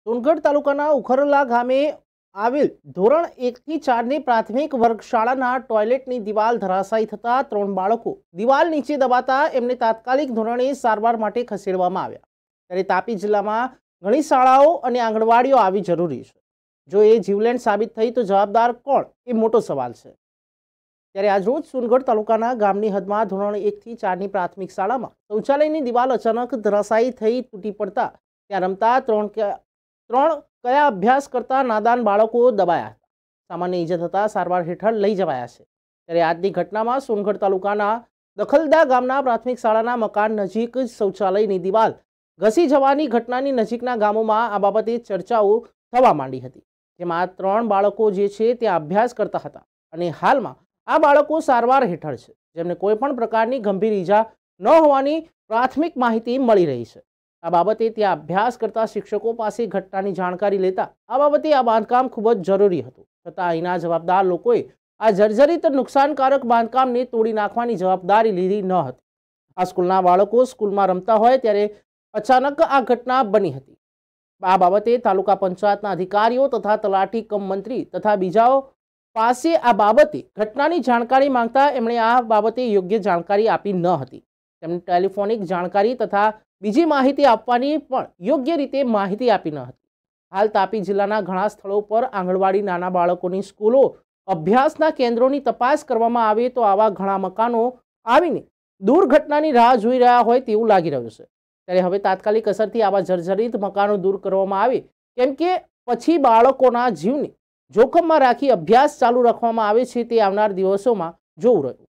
સોનગઢ તાલુકાના ઉખરલા ગામે આવેલ ધોરણ 1 થી 4 ની પ્રાથમિક વર્ગશાળાના ટોયલેટની દિવાલ ધરાશાયી થતા 3 બાળકો દિવાલ નીચે દબાતા એમને તાત્કાલિક ધોરણે સારવાર માટે ખસેડવામાં આવ્યા। ત્યારે તાપી જિલ્લામાં ઘણી શાળાઓ અને આંગણવાડીઓ આવી જરૂરી છે। જો એ જીવલેણ સાબિત થઈ તો જવાબદાર કોણ એ મોટો સવાલ છે। ત્યારે આજરોજ સોનગઢ તાલુકાના ગામની હદમાં ધોરણ 1 થી 4 ની પ્રાથમિક શાળામાં શૌચાલયની દિવાલ અચાનક ધરાશાયી થઈ તૂટી પડતા ત્યાં રમતા ત્રણ કયા અભ્યાસ કરતા નાદાન બાળકો દબાયા હતા। સામાન્ય ઈજા થતા સારવાર હેઠળ લઈ જવાયા છે। ત્યારે આજની ઘટનામાં સોનગઢ તાલુકાના દખલદા ગામના પ્રાથમિક શાળાના મકાન નજીક જ શૌચાલયની દિવાલ ઘસી જવાની ઘટનાની નજીકના ગામોમાં આ બાબતે ચર્ચાઓ થવા માંડી હતી, જેમાં 3 બાળકો જે છે ત્યાં અભ્યાસ કરતા હતા અને હાલમાં આ બાળકો સારવાર હેઠળ છે, જેમને કોઈ પણ પ્રકારની ગંભીર ઈજા ન હોવાની પ્રાથમિક માહિતી મળી રહી છે। આ બાબતે ત્યાં અભ્યાસ કરતા શિક્ષકો પાસે ઘટનાની જાણકારી લેતા આ બાબતે આ બાંધકામ ખૂબ જ જરૂરી હતું, છતાં અહીંના જવાબદાર લોકોએ આ જર્જરિત નુકસાનકારક બાંધકામને તોડી નાખવાની જવાબદારી લીધી ન હતી। આ સ્કૂલના બાળકો સ્કૂલમાં રમતા હોય ત્યારે અચાનક આ ઘટના બની હતી। આ બાબતે તાલુકા પંચાયતના અધિકારીઓ તથા તલાટી કમ મંત્રી તથા બીજાઓ પાસે આ બાબતે ઘટનાની જાણકારી માંગતા એમણે આ બાબતે યોગ્ય જાણકારી આપી ન હતી। તેમણે ટેલિફોનિક જાણકારી તથા બીજી માહિતી આપવાની પણ યોગ્ય રીતે માહિતી આપી ન હતી। હાલ તાપી જિલ્લાના ઘણા સ્થળો પર આંગણવાડી, નાના બાળકોની સ્કૂલો, અભ્યાસના કેન્દ્રોની તપાસ કરવામાં આવે તો આવા ઘણા મકાનો આવીને દુર્ઘટનાની રાહ જોઈ રહ્યા હોય તેવું લાગી રહ્યું છે। ત્યારે હવે તાત્કાલિક અસરથી આવા જર્જરિત મકાનો દૂર કરવામાં આવે, કેમ કે પછી બાળકોના જીવને જોખમમાં રાખી અભ્યાસ ચાલુ રાખવામાં આવે છે તે આવનાર દિવસોમાં જોવું રહ્યું।